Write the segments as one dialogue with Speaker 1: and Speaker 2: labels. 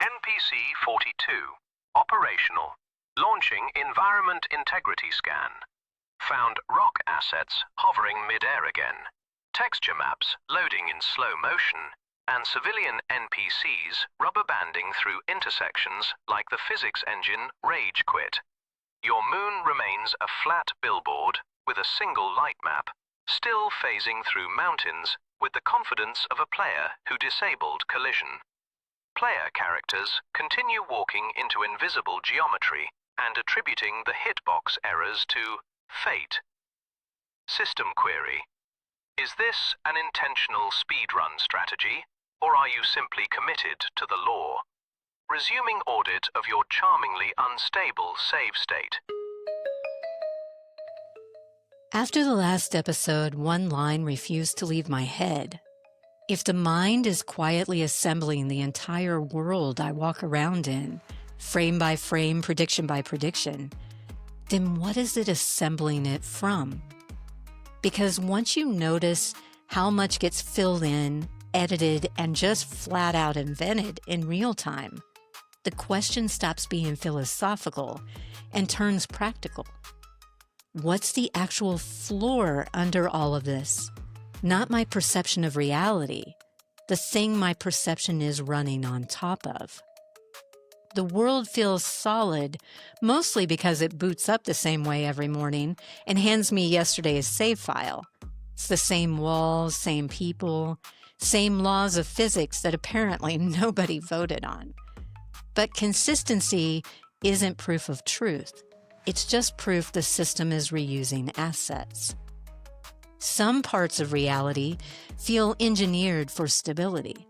Speaker 1: NPC-42. Operational. Launching Environment Integrity Scan. Found rock assets hovering mid-air again. Texture maps loading in slow motion. And civilian NPCs rubber banding through intersections like the physics engine Rage Quit. Your moon remains a flat billboard with a single light map, still phasing through mountains with the confidence of a player who disabled collision. Player characters continue walking into invisible geometry and attributing the hitbox errors to fate. System query. Is this an intentional speedrun strategy, or are you simply committed to the law? Resuming audit of your charmingly unstable save state.
Speaker 2: After the last episode, one line refused to leave my head. If the mind is quietly assembling the entire world I walk around in, frame by frame, prediction by prediction, then what is it assembling it from? Because once you notice how much gets filled in, edited, and just flat out invented in real time, the question stops being philosophical and turns practical. What's the actual floor under all of this? Not my perception of reality, the thing my perception is running on top of. The world feels solid, mostly because it boots up the same way every morning and hands me yesterday's save file. It's the same walls, same people, same laws of physics that apparently nobody voted on. But consistency isn't proof of truth. It's just proof the system is reusing assets. Some parts of reality feel engineered for stability.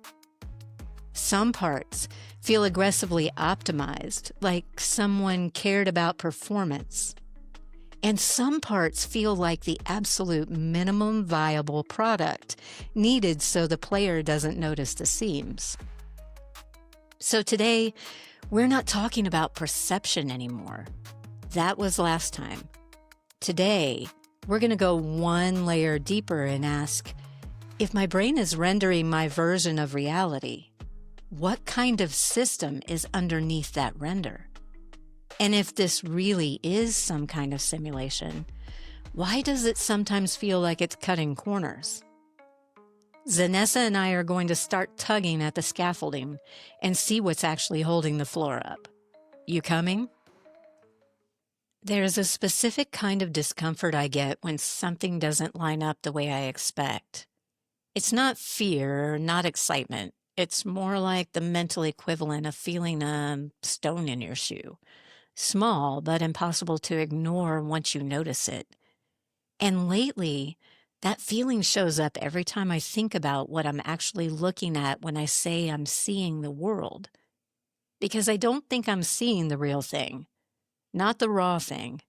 Speaker 2: Some parts feel aggressively optimized, like someone cared about performance. And some parts feel like the absolute minimum viable product needed so the player doesn't notice the seams. So today, we're not talking about perception anymore. That was last time. Today, we're going to go one layer deeper and ask, if my brain is rendering my version of reality, what kind of system is underneath that render? And if this really is some kind of simulation, why does it sometimes feel like it's cutting corners? Xenessa and I are going to start tugging at the scaffolding and see what's actually holding the floor up. You coming? There's a specific kind of discomfort I get when something doesn't line up the way I expect. It's not fear, not excitement. It's more like the mental equivalent of feeling a stone in your shoe. Small, but impossible to ignore once you notice it. And lately, that feeling shows up every time I think about what I'm actually looking at when I say I'm seeing the world. Because I don't think I'm seeing the real thing. Not the raw thing.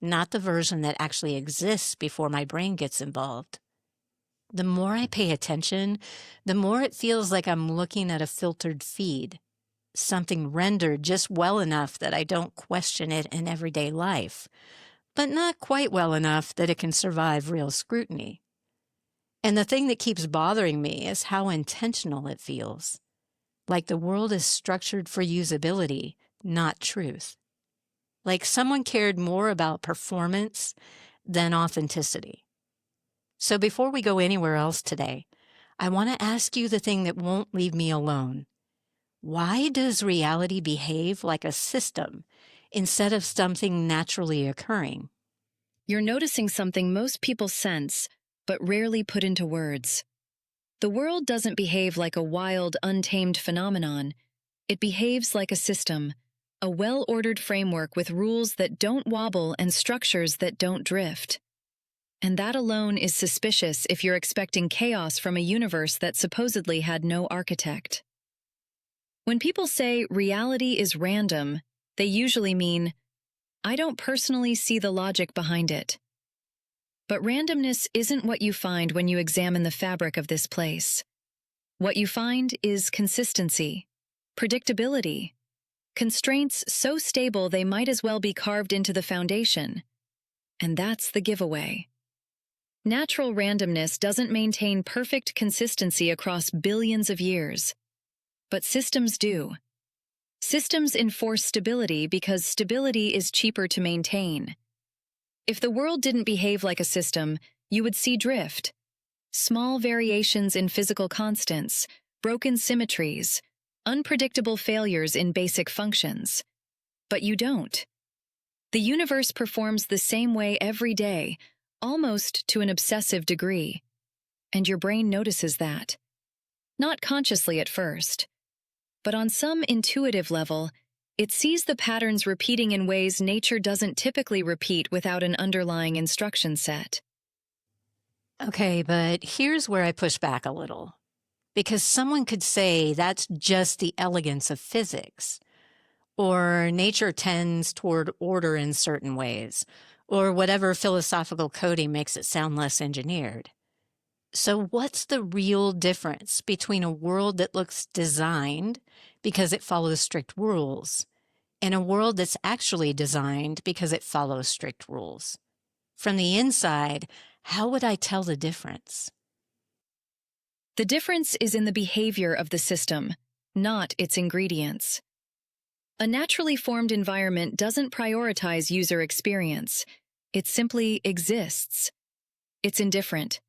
Speaker 2: Not the version that actually exists before my brain gets involved. The more I pay attention, the more it feels like I'm looking at a filtered feed. Something rendered just well enough that I don't question it in everyday life, but not quite well enough that it can survive real scrutiny. And the thing that keeps bothering me is how intentional it feels. Like the world is structured for usability, not truth. Like someone cared more about performance than authenticity. So before we go anywhere else today, I want to ask you the thing that won't leave me alone. Why does reality behave like a system instead of something naturally occurring?
Speaker 3: You're noticing something most people sense, but rarely put into words. The world doesn't behave like a wild, untamed phenomenon. It behaves like a system, a well-ordered framework with rules that don't wobble and structures that don't drift. And that alone is suspicious if you're expecting chaos from a universe that supposedly had no architect. When people say reality is random, they usually mean, I don't personally see the logic behind it. But randomness isn't what you find when you examine the fabric of this place. What you find is consistency, predictability, constraints so stable they might as well be carved into the foundation. And that's the giveaway. Natural randomness doesn't maintain perfect consistency across billions of years. But systems do. Systems enforce stability because stability is cheaper to maintain. If the world didn't behave like a system, you would see drift. Small variations in physical constants, broken symmetries, unpredictable failures in basic functions. But you don't. The universe performs the same way every day, almost to an obsessive degree. And your brain notices that. Not consciously at first, but on some intuitive level, it sees the patterns repeating in ways nature doesn't typically repeat without an underlying instruction set.
Speaker 2: Okay, but here's where I push back a little. Because someone could say that's just the elegance of physics, or nature tends toward order in certain ways, or whatever philosophical coding makes it sound less engineered. So what's the real difference between a world that looks designed because it follows strict rules and a world that's actually designed because it follows strict rules? From the inside, how would I tell the difference?
Speaker 3: The difference is in the behavior of the system, not its ingredients. A naturally formed environment doesn't prioritize user experience. It simply exists. It's indifferent.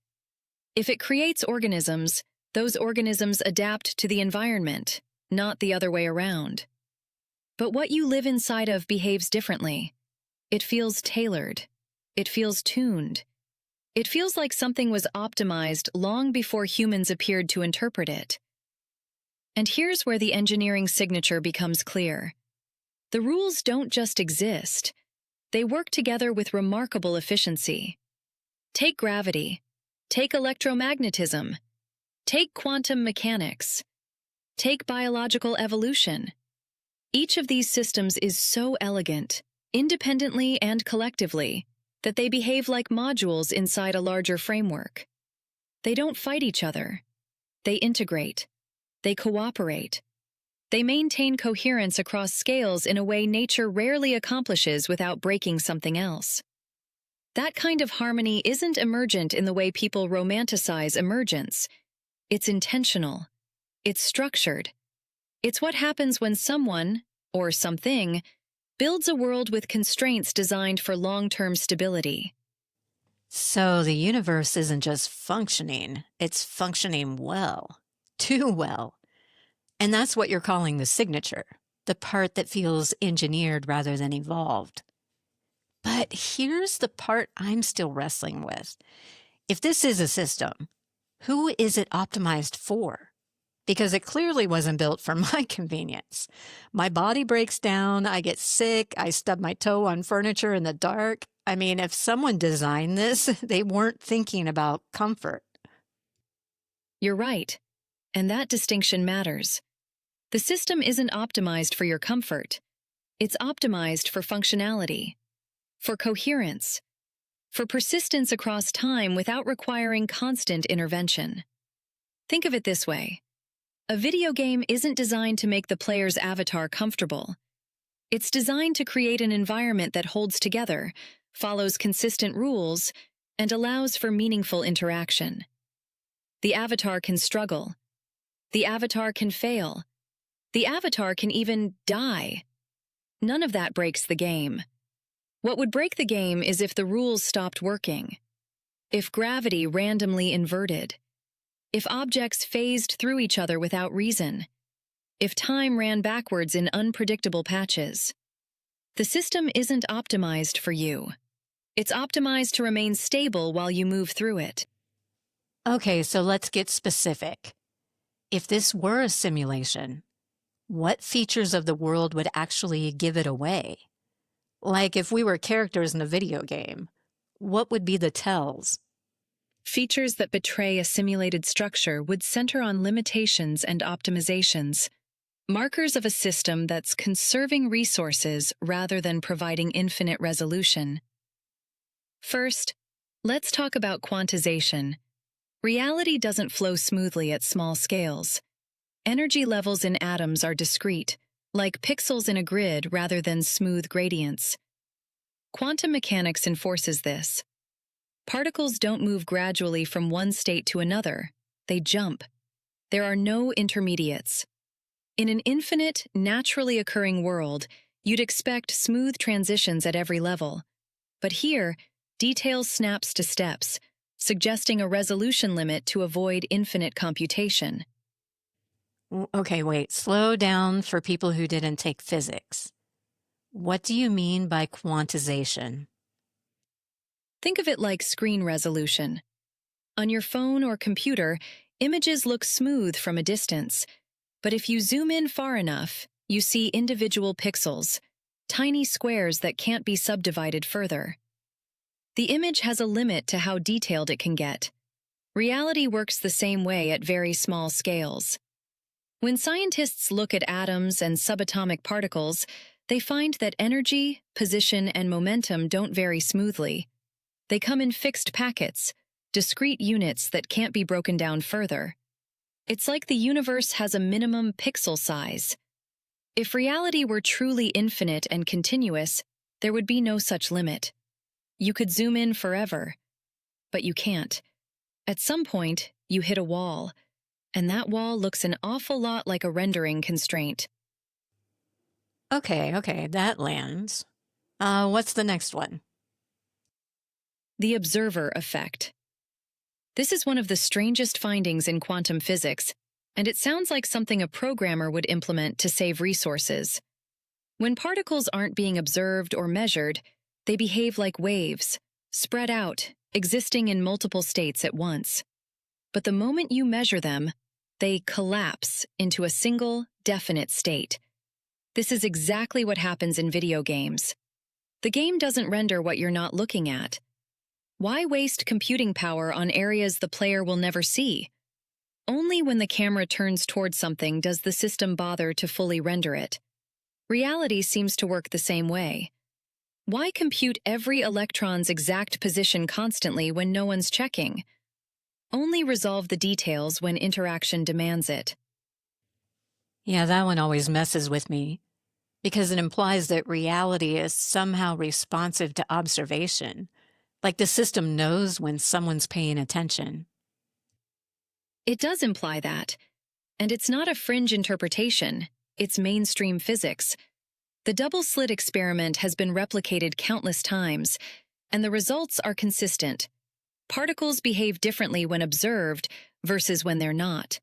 Speaker 3: If it creates organisms, those organisms adapt to the environment, not the other way around. But what you live inside of behaves differently. It feels tailored. It feels tuned. It feels like something was optimized long before humans appeared to interpret it. And here's where the engineering signature becomes clear. The rules don't just exist. They work together with remarkable efficiency. Take gravity. Take electromagnetism. Take quantum mechanics. Take biological evolution. Each of these systems is so elegant, independently and collectively, that they behave like modules inside a larger framework. They don't fight each other. They integrate. They cooperate. They maintain coherence across scales in a way nature rarely accomplishes without breaking something else. That kind of harmony isn't emergent in the way people romanticize emergence. It's intentional. It's structured. It's what happens when someone, or something, builds a world with constraints designed for long-term stability.
Speaker 2: So the universe isn't just functioning, it's functioning well, too well. And that's what you're calling the signature, the part that feels engineered rather than evolved. But here's the part I'm still wrestling with. If this is a system, who is it optimized for? Because it clearly wasn't built for my convenience. My body breaks down, I get sick, I stub my toe on furniture in the dark. I mean, if someone designed this, they weren't thinking about comfort.
Speaker 3: You're right, and that distinction matters. The system isn't optimized for your comfort. It's optimized for functionality, for coherence, for persistence across time without requiring constant intervention. Think of it this way. A video game isn't designed to make the player's avatar comfortable. It's designed to create an environment that holds together, follows consistent rules, and allows for meaningful interaction. The avatar can struggle. The avatar can fail. The avatar can even die. None of that breaks the game. What would break the game is if the rules stopped working, if gravity randomly inverted, if objects phased through each other without reason, if time ran backwards in unpredictable patches. The system isn't optimized for you. It's optimized to remain stable while you move through it.
Speaker 2: Okay, so let's get specific. If this were a simulation, what features of the world would actually give it away? Like if we were characters in a video game, what would be the tells?
Speaker 3: Features that betray a simulated structure would center on limitations and optimizations, markers of a system that's conserving resources rather than providing infinite resolution. First, let's talk about quantization. Reality doesn't flow smoothly at small scales. Energy levels in atoms are discrete, like pixels in a grid rather than smooth gradients. Quantum mechanics enforces this. Particles don't move gradually from one state to another. They jump. There are no intermediates. In an infinite, naturally occurring world, you'd expect smooth transitions at every level. But here, detail snaps to steps, suggesting a resolution limit to avoid infinite computation.
Speaker 2: Okay, wait, slow down for people who didn't take physics. What do you mean by quantization?
Speaker 3: Think of it like screen resolution. On your phone or computer, images look smooth from a distance. But if you zoom in far enough, you see individual pixels, tiny squares that can't be subdivided further. The image has a limit to how detailed it can get. Reality works the same way at very small scales. When scientists look at atoms and subatomic particles, they find that energy, position, and momentum don't vary smoothly. They come in fixed packets, discrete units that can't be broken down further. It's like the universe has a minimum pixel size. If reality were truly infinite and continuous, there would be no such limit. You could zoom in forever, but you can't. At some point, you hit a wall, and that wall looks an awful lot like a rendering constraint.
Speaker 2: Okay, that lands. What's the next one?
Speaker 3: The observer effect. This is one of the strangest findings in quantum physics, and it sounds like something a programmer would implement to save resources. When particles aren't being observed or measured, they behave like waves, spread out, existing in multiple states at once. But the moment you measure them, they collapse into a single, definite state. This is exactly what happens in video games. The game doesn't render what you're not looking at. Why waste computing power on areas the player will never see? Only when the camera turns towards something does the system bother to fully render it. Reality seems to work the same way. Why compute every electron's exact position constantly when no one's checking? Only resolve the details when interaction demands it.
Speaker 2: Yeah, that one always messes with me because it implies that reality is somehow responsive to observation, like the system knows when someone's paying attention.
Speaker 3: It does imply that, and it's not a fringe interpretation, it's mainstream physics. The double-slit experiment has been replicated countless times, and the results are consistent. Particles behave differently when observed versus when they're not.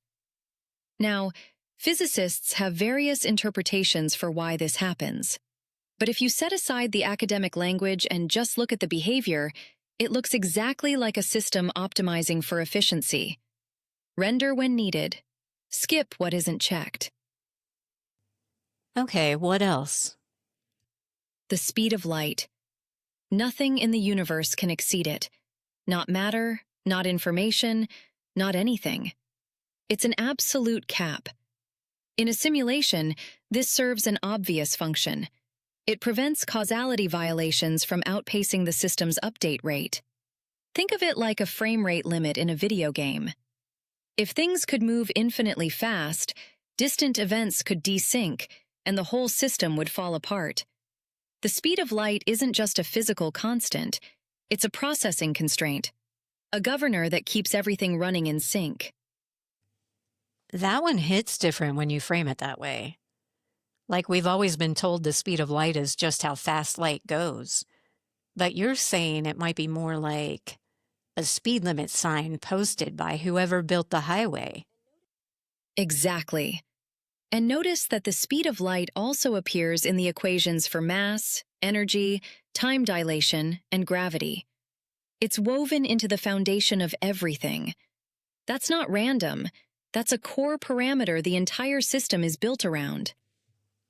Speaker 3: Now, physicists have various interpretations for why this happens. But if you set aside the academic language and just look at the behavior, it looks exactly like a system optimizing for efficiency. Render when needed. Skip what isn't checked.
Speaker 2: Okay, what else?
Speaker 3: The speed of light. Nothing in the universe can exceed it. Not matter, not information, not anything. It's an absolute cap. In a simulation, this serves an obvious function. It prevents causality violations from outpacing the system's update rate. Think of it like a frame rate limit in a video game. If things could move infinitely fast, distant events could desync, and the whole system would fall apart. The speed of light isn't just a physical constant, it's a processing constraint, a governor that keeps everything running in sync.
Speaker 2: That one hits different when you frame it that way. Like we've always been told the speed of light is just how fast light goes. But you're saying it might be more like a speed limit sign posted by whoever built the highway.
Speaker 3: Exactly. And notice that the speed of light also appears in the equations for mass, energy, time dilation, and gravity. It's woven into the foundation of everything. That's not random. That's a core parameter the entire system is built around.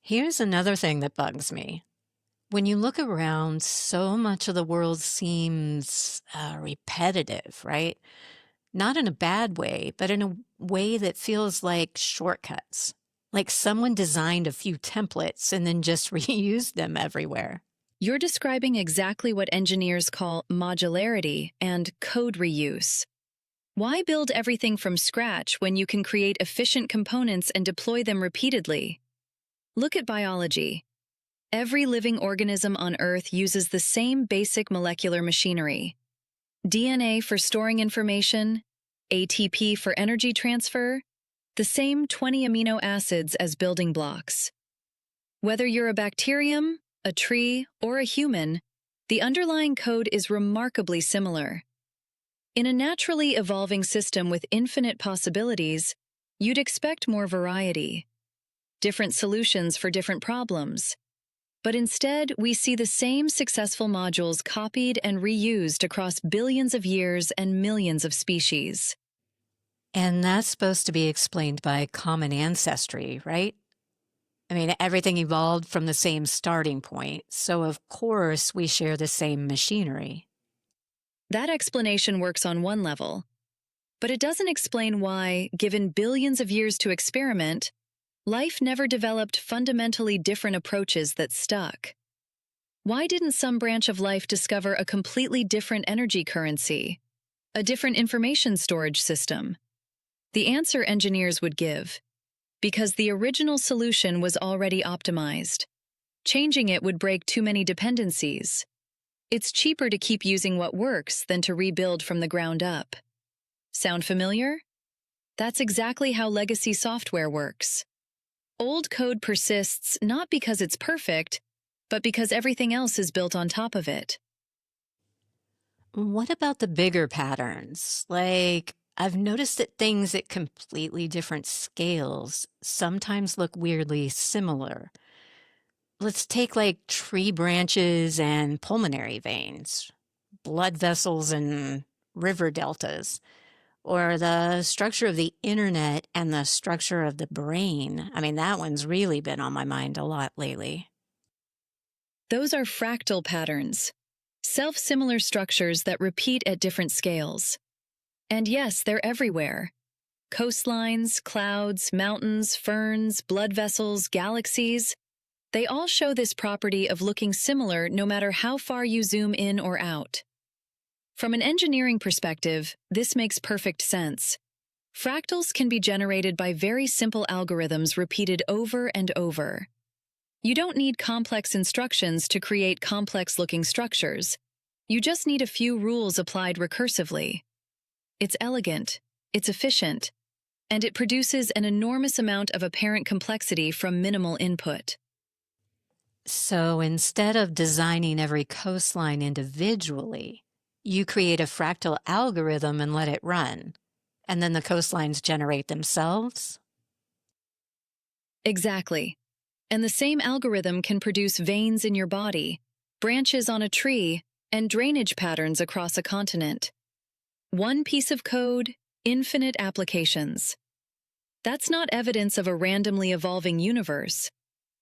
Speaker 2: Here's another thing that bugs me. When you look around, so much of the world seems repetitive, right? Not in a bad way, but in a way that feels like shortcuts. Like someone designed a few templates and then just reused them everywhere.
Speaker 3: You're describing exactly what engineers call modularity and code reuse. Why build everything from scratch when you can create efficient components and deploy them repeatedly? Look at biology. Every living organism on Earth uses the same basic molecular machinery. DNA for storing information, ATP for energy transfer. the same 20 amino acids as building blocks. Whether you're a bacterium, a tree, or a human, the underlying code is remarkably similar. In a naturally evolving system with infinite possibilities, you'd expect more variety, different solutions for different problems. But instead, we see the same successful modules copied and reused across billions of years and millions of species.
Speaker 2: And that's supposed to be explained by common ancestry, right? I mean, everything evolved from the same starting point, so of course we share the same machinery.
Speaker 3: That explanation works on one level, but it doesn't explain why, given billions of years to experiment, life never developed fundamentally different approaches that stuck. Why didn't some branch of life discover a completely different energy currency, a different information storage system? The answer engineers would give: because the original solution was already optimized. Changing it would break too many dependencies. It's cheaper to keep using what works than to rebuild from the ground up. Sound familiar? That's exactly how legacy software works. Old code persists not because it's perfect, but because everything else is built on top of it.
Speaker 2: What about the bigger patterns? Like, I've noticed that things at completely different scales sometimes look weirdly similar. Let's take like tree branches and pulmonary veins, blood vessels and river deltas, or the structure of the internet and the structure of the brain. I mean, that one's really been on my mind a lot lately.
Speaker 3: Those are fractal patterns, self-similar structures that repeat at different scales. And yes, they're everywhere. Coastlines, clouds, mountains, ferns, blood vessels, galaxies. They all show this property of looking similar no matter how far you zoom in or out. From an engineering perspective, this makes perfect sense. Fractals can be generated by very simple algorithms repeated over and over. You don't need complex instructions to create complex-looking structures. You just need a few rules applied recursively. It's elegant, it's efficient, and it produces an enormous amount of apparent complexity from minimal input.
Speaker 2: So instead of designing every coastline individually, you create a fractal algorithm and let it run, and then the coastlines generate themselves?
Speaker 3: Exactly. And the same algorithm can produce veins in your body, branches on a tree, and drainage patterns across a continent. One piece of code, infinite applications. That's not evidence of a randomly evolving universe.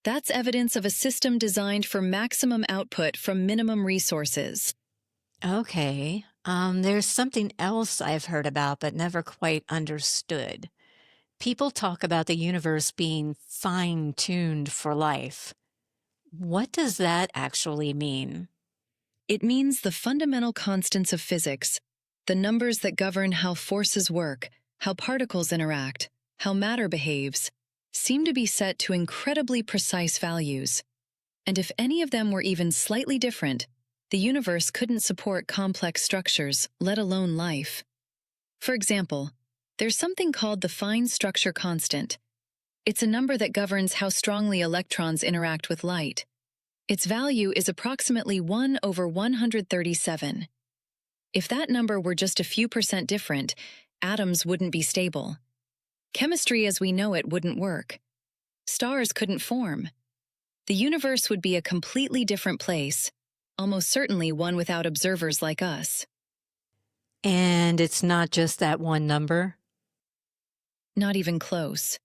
Speaker 3: That's evidence of a system designed for maximum output from minimum resources.
Speaker 2: Okay. There's something else I've heard about but never quite understood. People talk about the universe being fine-tuned for life. What does that actually mean?
Speaker 3: It means the fundamental constants of physics, the numbers that govern how forces work, how particles interact, how matter behaves, seem to be set to incredibly precise values. And if any of them were even slightly different, the universe couldn't support complex structures, let alone life. For example, there's something called the fine structure constant. It's a number that governs how strongly electrons interact with light. Its value is approximately 1 over 137. If that number were just a few % different, atoms wouldn't be stable. Chemistry as we know it wouldn't work. Stars couldn't form. The universe would be a completely different place, almost certainly one without observers like us.
Speaker 2: And it's not just that one number?
Speaker 3: Not even close.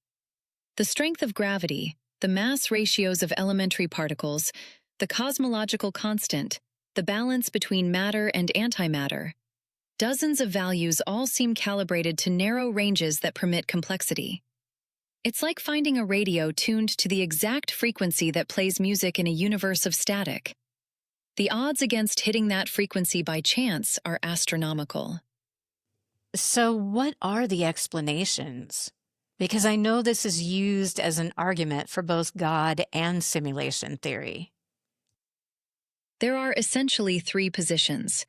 Speaker 3: The strength of gravity, the mass ratios of elementary particles, the cosmological constant, the balance between matter and antimatter. Dozens of values all seem calibrated to narrow ranges that permit complexity. It's like finding a radio tuned to the exact frequency that plays music in a universe of static. The odds against hitting that frequency by chance are astronomical.
Speaker 2: So what are the explanations? Because I know this is used as an argument for both God and simulation theory.
Speaker 3: There are essentially three positions.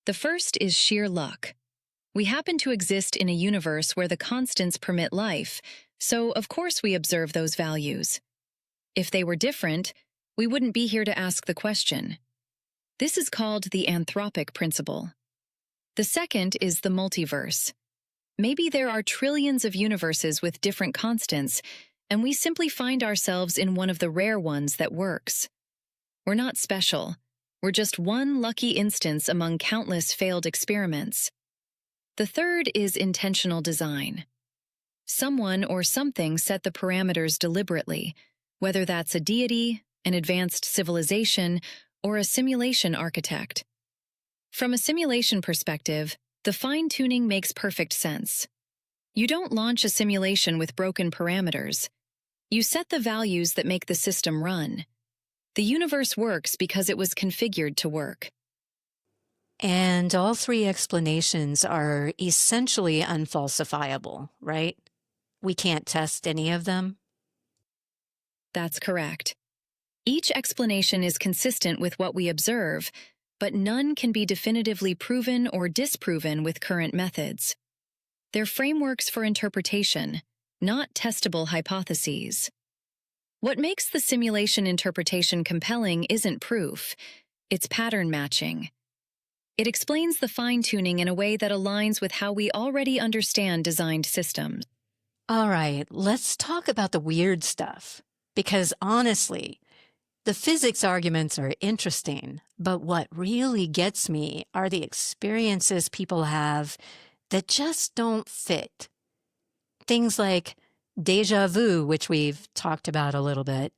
Speaker 3: The first is sheer luck. We happen to exist in a universe where the constants permit life, so of course we observe those values. If they were different, we wouldn't be here to ask the question. This is called the anthropic principle. The second is the multiverse. Maybe there are trillions of universes with different constants, and we simply find ourselves in one of the rare ones that works. We're not special. We're just one lucky instance among countless failed experiments. The third is intentional design. Someone or something set the parameters deliberately, whether that's a deity, an advanced civilization, or a simulation architect. From a simulation perspective, the fine-tuning makes perfect sense. You don't launch a simulation with broken parameters. You set the values that make the system run. The universe works because it was configured to work.
Speaker 2: And all three explanations are essentially unfalsifiable, right? We can't test any of them?
Speaker 3: That's correct. Each explanation is consistent with what we observe, but none can be definitively proven or disproven with current methods. They're frameworks for interpretation, not testable hypotheses. What makes the simulation interpretation compelling isn't proof, it's pattern matching. It explains the fine-tuning in a way that aligns with how we already understand designed systems.
Speaker 2: All right, let's talk about the weird stuff. Because honestly, the physics arguments are interesting, but what really gets me are the experiences people have that just don't fit. Things like déjà vu, which we've talked about a little bit,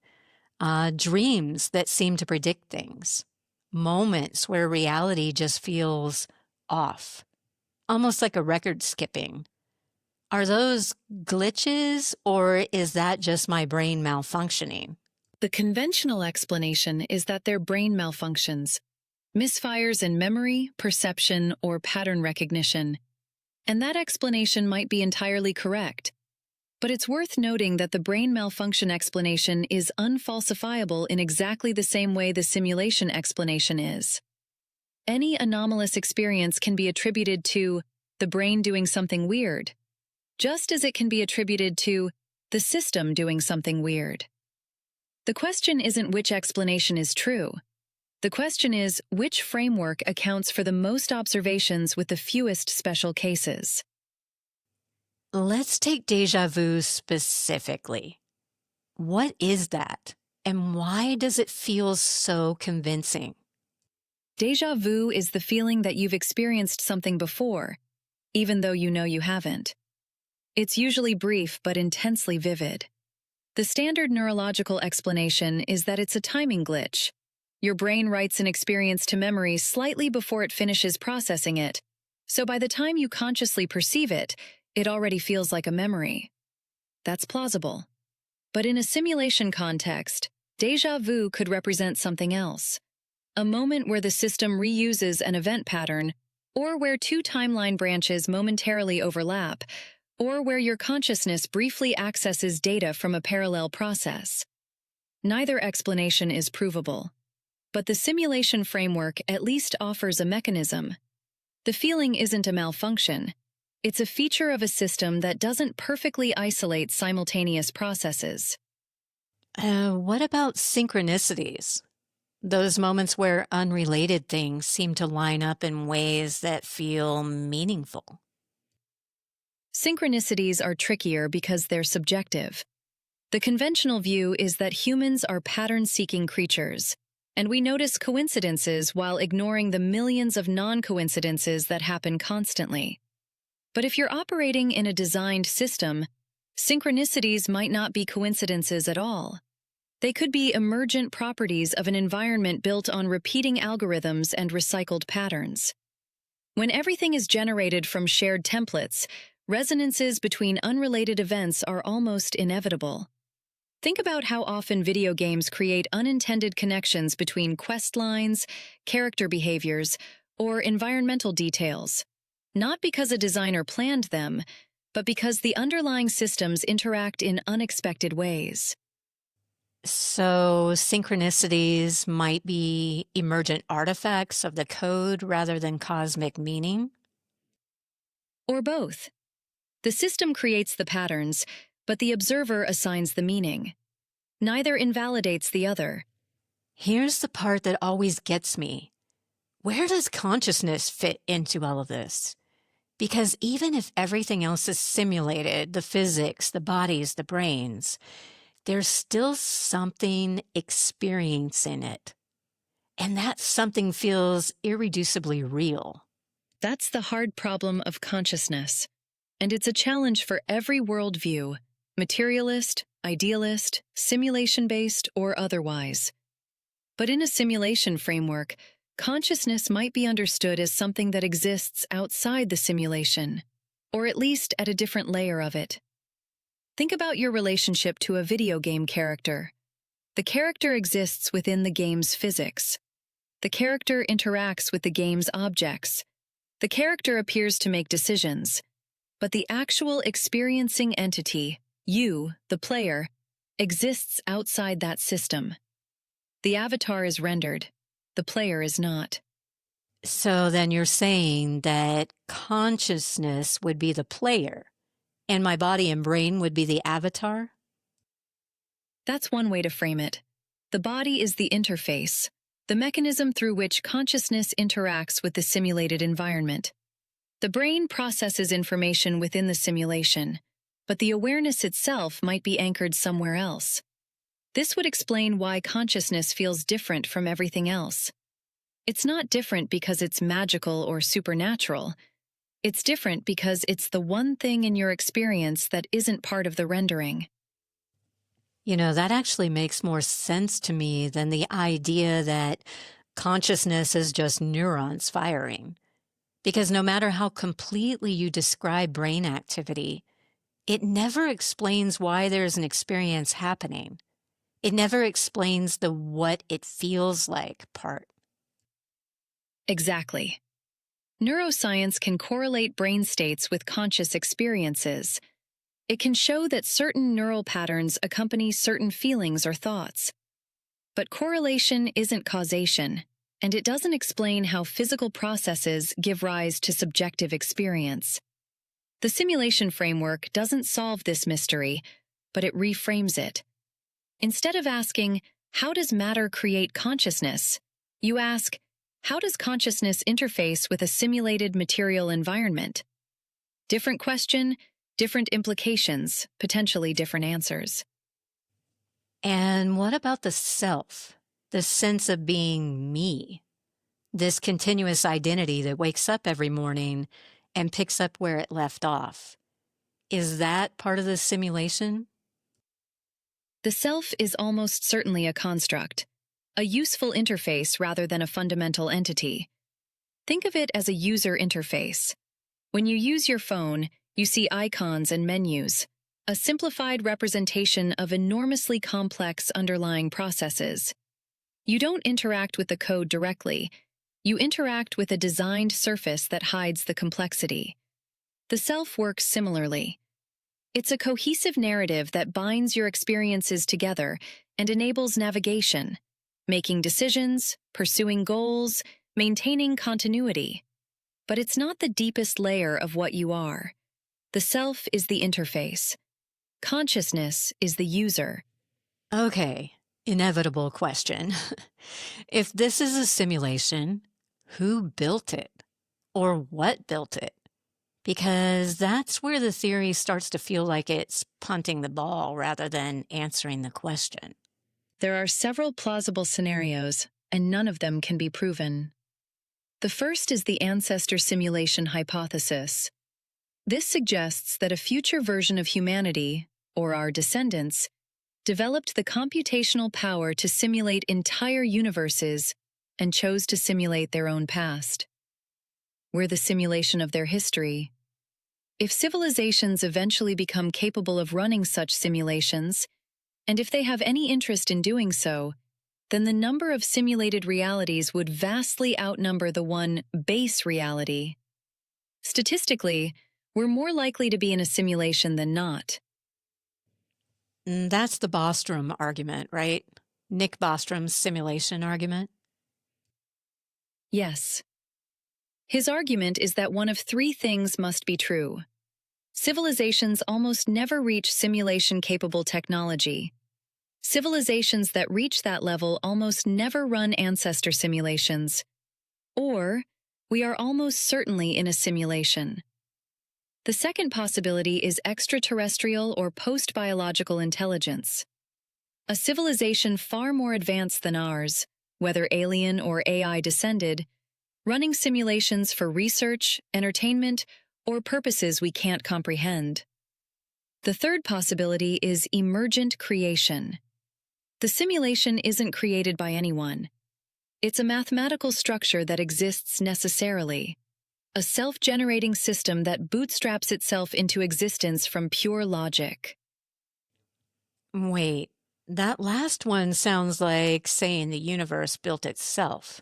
Speaker 2: dreams that seem to predict things, moments where reality just feels off, almost like a record skipping. Are those glitches, or is that just my brain malfunctioning?
Speaker 3: The conventional explanation is that they're brain malfunctions, misfires in memory, perception, or pattern recognition. And that explanation might be entirely correct. But it's worth noting that the brain malfunction explanation is unfalsifiable in exactly the same way the simulation explanation is. Any anomalous experience can be attributed to the brain doing something weird, just as it can be attributed to the system doing something weird. The question isn't which explanation is true. The question is which framework accounts for the most observations with the fewest special cases.
Speaker 2: Let's take déjà vu specifically. What is that, and why does it feel so convincing?
Speaker 3: Déjà vu is the feeling that you've experienced something before, even though you know you haven't. It's usually brief but intensely vivid. The standard neurological explanation is that it's a timing glitch. Your brain writes an experience to memory slightly before it finishes processing it, so by the time you consciously perceive it, it already feels like a memory. That's plausible. But in a simulation context, déjà vu could represent something else. A moment where the system reuses an event pattern, or where two timeline branches momentarily overlap, or where your consciousness briefly accesses data from a parallel process. Neither explanation is provable, but the simulation framework at least offers a mechanism. The feeling isn't a malfunction. It's a feature of a system that doesn't perfectly isolate simultaneous processes.
Speaker 2: What about synchronicities? Those moments where unrelated things seem to line up in ways that feel meaningful.
Speaker 3: Synchronicities are trickier because they're subjective. The conventional view is that humans are pattern-seeking creatures, and we notice coincidences while ignoring the millions of non-coincidences that happen constantly. But if you're operating in a designed system, synchronicities might not be coincidences at all. They could be emergent properties of an environment built on repeating algorithms and recycled patterns. When everything is generated from shared templates, resonances between unrelated events are almost inevitable. Think about how often video games create unintended connections between quest lines, character behaviors, or environmental details, not because a designer planned them, but because the underlying systems interact in unexpected ways.
Speaker 2: So synchronicities might be emergent artifacts of the code rather than cosmic meaning?
Speaker 3: Or both. The system creates the patterns, but the observer assigns the meaning. Neither invalidates the other.
Speaker 2: Here's the part that always gets me. Where does consciousness fit into all of this? Because even if everything else is simulated, the physics, the bodies, the brains, there's still something experiencing it. And that something feels irreducibly real.
Speaker 3: That's the hard problem of consciousness. And it's a challenge for every worldview, materialist, idealist, simulation-based, or otherwise. But in a simulation framework, consciousness might be understood as something that exists outside the simulation, or at least at a different layer of it. Think about your relationship to a video game character. The character exists within the game's physics. The character interacts with the game's objects. The character appears to make decisions. But the actual experiencing entity, you, the player, exists outside that system. The avatar is rendered. The player is not.
Speaker 2: So then you're saying that consciousness would be the player, and my body and brain would be the avatar?
Speaker 3: That's one way to frame it. The body is the interface, the mechanism through which consciousness interacts with the simulated environment. The brain processes information within the simulation, but the awareness itself might be anchored somewhere else. This would explain why consciousness feels different from everything else. It's not different because it's magical or supernatural. It's different because it's the one thing in your experience that isn't part of the rendering.
Speaker 2: That actually makes more sense to me than the idea that consciousness is just neurons firing. Because no matter how completely you describe brain activity, it never explains why there's an experience happening. It never explains the what it feels like part.
Speaker 3: Exactly. Neuroscience can correlate brain states with conscious experiences. It can show that certain neural patterns accompany certain feelings or thoughts. But correlation isn't causation, and it doesn't explain how physical processes give rise to subjective experience. The simulation framework doesn't solve this mystery, but it reframes it. Instead of asking, how does matter create consciousness? You ask, how does consciousness interface with a simulated material environment? Different question, different implications, potentially different answers.
Speaker 2: And what about the self, the sense of being me? This continuous identity that wakes up every morning and picks up where it left off. Is that part of the simulation?
Speaker 3: The self is almost certainly a construct, a useful interface rather than a fundamental entity. Think of it as a user interface. When you use your phone, you see icons and menus, a simplified representation of enormously complex underlying processes. You don't interact with the code directly. You interact with a designed surface that hides the complexity. The self works similarly. It's a cohesive narrative that binds your experiences together and enables navigation, making decisions, pursuing goals, maintaining continuity. But it's not the deepest layer of what you are. The self is the interface. Consciousness is the user.
Speaker 2: Okay, inevitable question. If this is a simulation, who built it? Or what built it? Because that's where the theory starts to feel like it's punting the ball rather than answering the question.
Speaker 3: There are several plausible scenarios, and none of them can be proven. The first is the ancestor simulation hypothesis. This suggests that a future version of humanity, or our descendants, developed the computational power to simulate entire universes and chose to simulate their own past. We're the simulation of their history. If civilizations eventually become capable of running such simulations, and if they have any interest in doing so, then the number of simulated realities would vastly outnumber the one base reality. Statistically, we're more likely to be in a simulation than not.
Speaker 2: That's the Bostrom argument, right? Nick Bostrom's simulation argument.
Speaker 3: Yes. His argument is that one of three things must be true. Civilizations almost never reach simulation-capable technology. Civilizations that reach that level almost never run ancestor simulations. Or, we are almost certainly in a simulation. The second possibility is extraterrestrial or post-biological intelligence. A civilization far more advanced than ours, whether alien or AI descended, running simulations for research, entertainment, or purposes we can't comprehend. The third possibility is emergent creation. The simulation isn't created by anyone. It's a mathematical structure that exists necessarily, a self-generating system that bootstraps itself into existence from pure logic.
Speaker 2: Wait, that last one sounds like saying the universe built itself.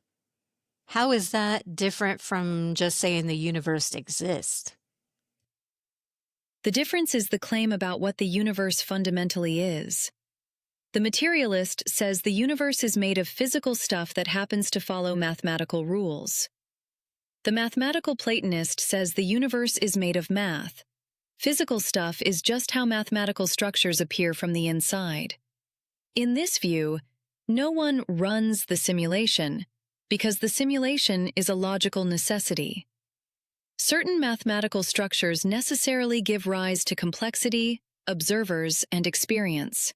Speaker 2: How is that different from just saying the universe exists?
Speaker 3: The difference is the claim about what the universe fundamentally is. The materialist says the universe is made of physical stuff that happens to follow mathematical rules. The mathematical Platonist says the universe is made of math. Physical stuff is just how mathematical structures appear from the inside. In this view, no one runs the simulation, because the simulation is a logical necessity. Certain mathematical structures necessarily give rise to complexity, observers, and experience.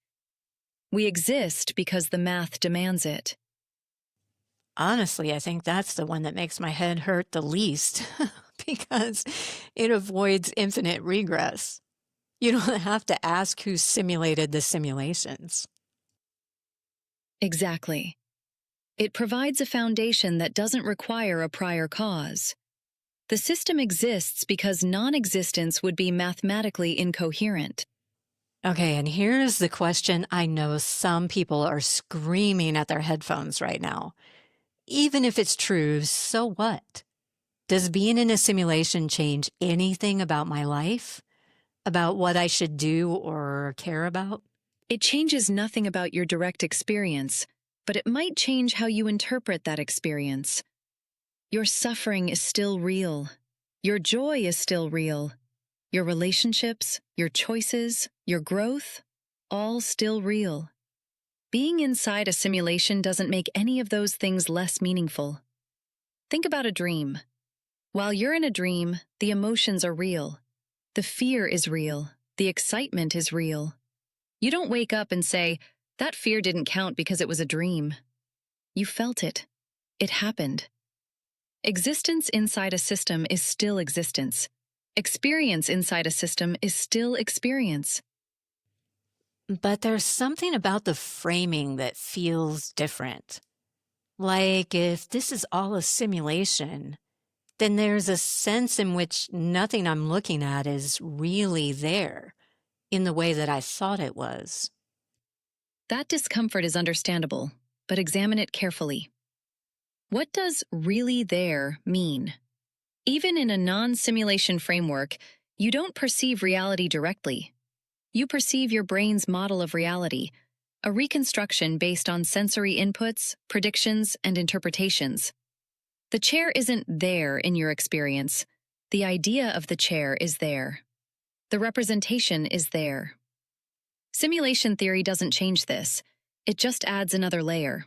Speaker 3: We exist because the math demands it.
Speaker 2: Honestly, I think that's the one that makes my head hurt the least because it avoids infinite regress. You don't have to ask who simulated the simulations.
Speaker 3: Exactly. It provides a foundation that doesn't require a prior cause. The system exists because non-existence would be mathematically incoherent.
Speaker 2: Okay, and here's the question I know some people are screaming at their headphones right now. Even if it's true, so what? Does being in a simulation change anything about my life? About what I should do or care about?
Speaker 3: It changes nothing about your direct experience, but it might change how you interpret that experience. Your suffering is still real. Your joy is still real. Your relationships, your choices, your growth, all still real. Being inside a simulation doesn't make any of those things less meaningful. Think about a dream. While you're in a dream, the emotions are real. The fear is real. The excitement is real. You don't wake up and say, that fear didn't count because it was a dream. You felt it. It happened. Existence inside a system is still existence. Experience inside a system is still experience.
Speaker 2: But there's something about the framing that feels different. Like if this is all a simulation, then there's a sense in which nothing I'm looking at is really there in the way that I thought it was.
Speaker 3: That discomfort is understandable, but examine it carefully. What does really there mean? Even in a non-simulation framework, you don't perceive reality directly. You perceive your brain's model of reality, a reconstruction based on sensory inputs, predictions, and interpretations. The chair isn't there in your experience. The idea of the chair is there. The representation is there. Simulation theory doesn't change this. It just adds another layer.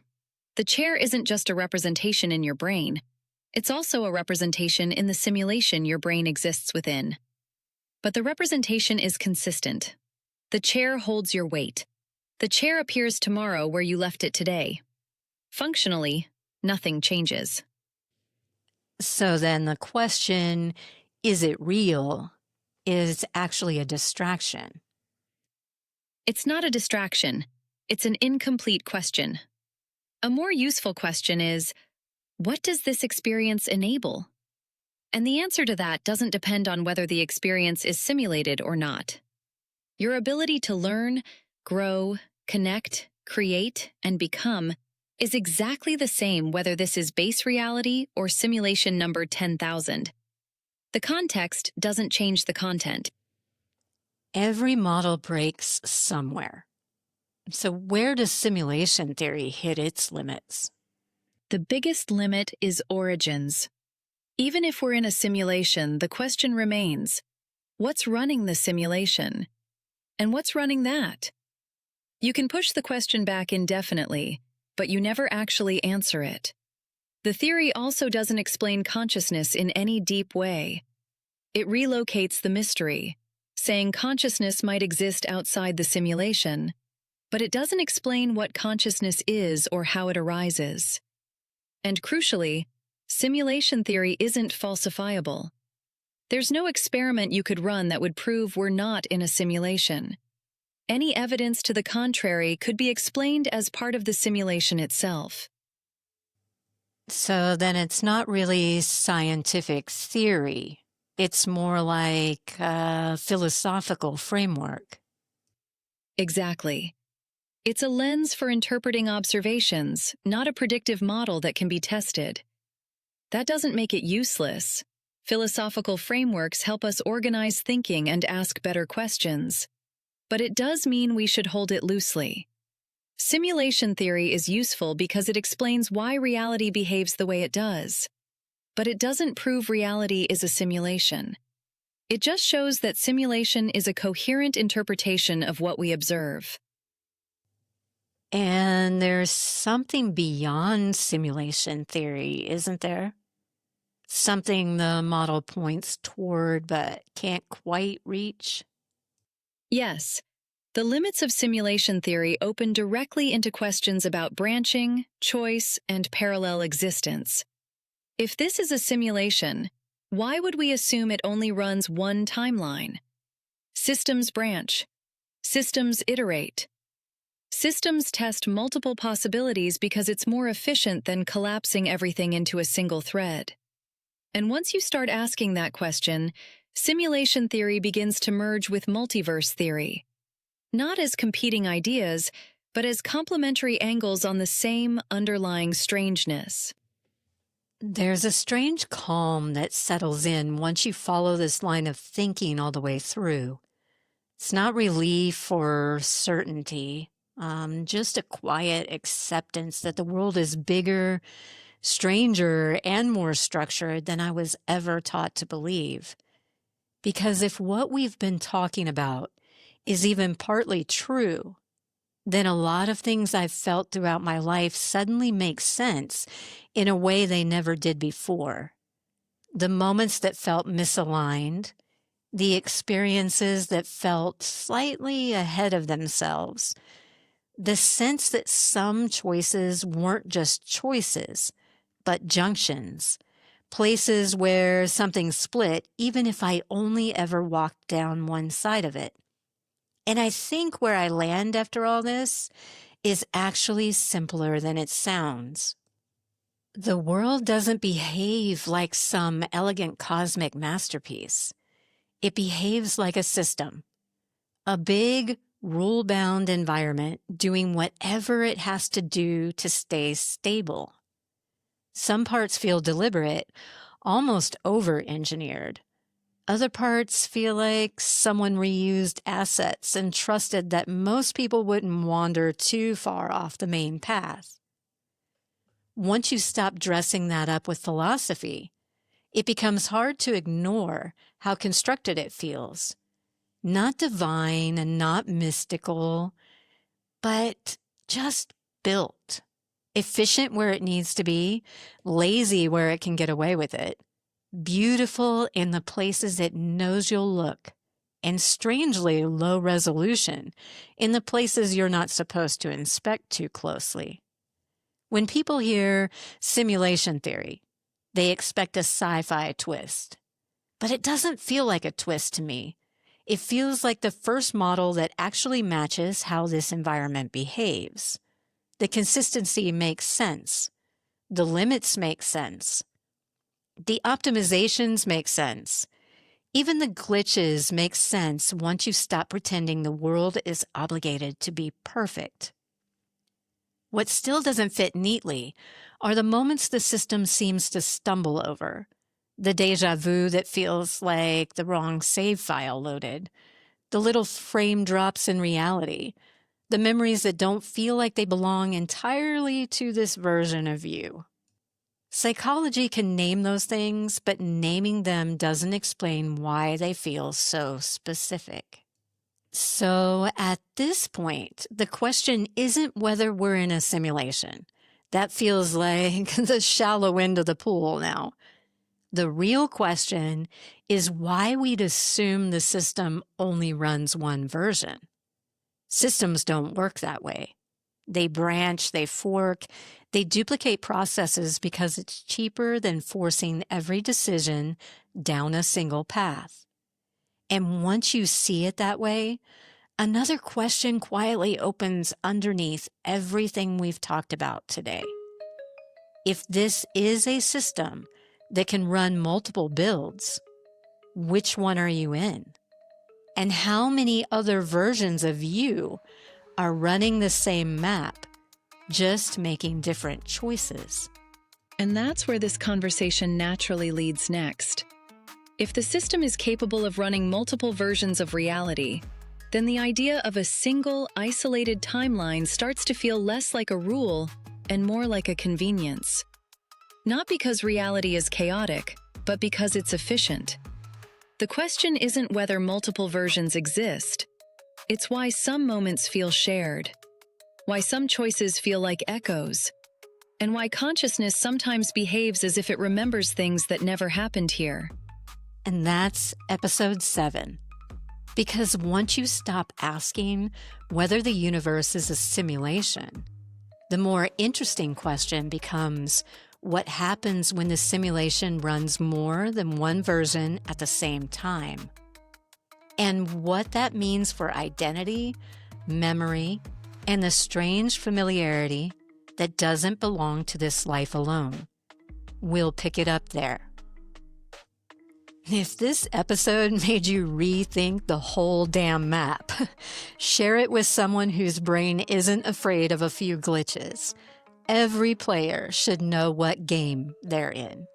Speaker 3: The chair isn't just a representation in your brain. It's also a representation in the simulation your brain exists within. But the representation is consistent. The chair holds your weight. The chair appears tomorrow where you left it today. Functionally, nothing changes.
Speaker 2: So then the question, is it real, is actually a distraction.
Speaker 3: It's not a distraction. It's an incomplete question. A more useful question is, what does this experience enable? And the answer to that doesn't depend on whether the experience is simulated or not. Your ability to learn, grow, connect, create, and become is exactly the same whether this is base reality or simulation number 10,000. The context doesn't change the content.
Speaker 2: Every model breaks somewhere. So where does simulation theory hit its limits?
Speaker 3: The biggest limit is origins. Even if we're in a simulation, the question remains, what's running the simulation? And what's running that? You can push the question back indefinitely, but you never actually answer it. The theory also doesn't explain consciousness in any deep way. It relocates the mystery, saying consciousness might exist outside the simulation, but it doesn't explain what consciousness is or how it arises. And crucially, simulation theory isn't falsifiable. There's no experiment you could run that would prove we're not in a simulation. Any evidence to the contrary could be explained as part of the simulation itself.
Speaker 2: So then it's not really scientific theory. It's more like a philosophical framework.
Speaker 3: Exactly. It's a lens for interpreting observations, not a predictive model that can be tested. That doesn't make it useless. Philosophical frameworks help us organize thinking and ask better questions. But it does mean we should hold it loosely. Simulation theory is useful because it explains why reality behaves the way it does. But it doesn't prove reality is a simulation. It just shows that simulation is a coherent interpretation of what we observe.
Speaker 2: And there's something beyond simulation theory, isn't there? Something the model points toward but can't quite reach?
Speaker 3: Yes, the limits of simulation theory open directly into questions about branching, choice, and parallel existence. If this is a simulation, why would we assume it only runs one timeline? Systems branch. Systems iterate. Systems test multiple possibilities because it's more efficient than collapsing everything into a single thread. And once you start asking that question, simulation theory begins to merge with multiverse theory. Not as competing ideas, but as complementary angles on the same underlying strangeness.
Speaker 2: There's a strange calm that settles in once you follow this line of thinking all the way through. It's not relief or certainty, just a quiet acceptance that the world is bigger, stranger, and more structured than I was ever taught to believe. Because if what we've been talking about is even partly true, then a lot of things I've felt throughout my life suddenly make sense in a way they never did before. The moments that felt misaligned, the experiences that felt slightly ahead of themselves, the sense that some choices weren't just choices, but junctions, places where something split, even if I only ever walked down one side of it. And I think where I land after all this is actually simpler than it sounds. The world doesn't behave like some elegant cosmic masterpiece. It behaves like a system, a big, rule-bound environment doing whatever it has to do to stay stable. Some parts feel deliberate, almost over-engineered. Other parts feel like someone reused assets and trusted that most people wouldn't wander too far off the main path. Once you stop dressing that up with philosophy, it becomes hard to ignore how constructed it feels. Not divine and not mystical, but just built. Efficient where it needs to be, lazy where it can get away with it. Beautiful in the places it knows you'll look, and strangely low resolution in the places you're not supposed to inspect too closely. When people hear simulation theory, they expect a sci-fi twist. But it doesn't feel like a twist to me. It feels like the first model that actually matches how this environment behaves. The consistency makes sense. The limits make sense. The optimizations make sense. Even the glitches make sense once you stop pretending the world is obligated to be perfect. What still doesn't fit neatly are the moments the system seems to stumble over. The déjà vu that feels like the wrong save file loaded. The little frame drops in reality. The memories that don't feel like they belong entirely to this version of you. Psychology can name those things, but naming them doesn't explain why they feel so specific. So at this point, the question isn't whether we're in a simulation. That feels like the shallow end of the pool now. The real question is why we'd assume the system only runs one version. Systems don't work that way. They branch, they fork, they duplicate processes because it's cheaper than forcing every decision down a single path. And once you see it that way, another question quietly opens underneath everything we've talked about today. If this is a system that can run multiple builds, which one are you in? And how many other versions of you are running the same map, just making different choices?
Speaker 3: And that's where this conversation naturally leads next. If the system is capable of running multiple versions of reality, then the idea of a single, isolated timeline starts to feel less like a rule and more like a convenience. Not because reality is chaotic, but because it's efficient. The question isn't whether multiple versions exist. It's why some moments feel shared, why some choices feel like echoes, and why consciousness sometimes behaves as if it remembers things that never happened here.
Speaker 2: And that's episode 7. Because once you stop asking whether the universe is a simulation, the more interesting question becomes what happens when the simulation runs more than one version at the same time, and what that means for identity, memory, and the strange familiarity that doesn't belong to this life alone. We'll pick it up there. If this episode made you rethink the whole damn map, share it with someone whose brain isn't afraid of a few glitches. Every player should know what game they're in.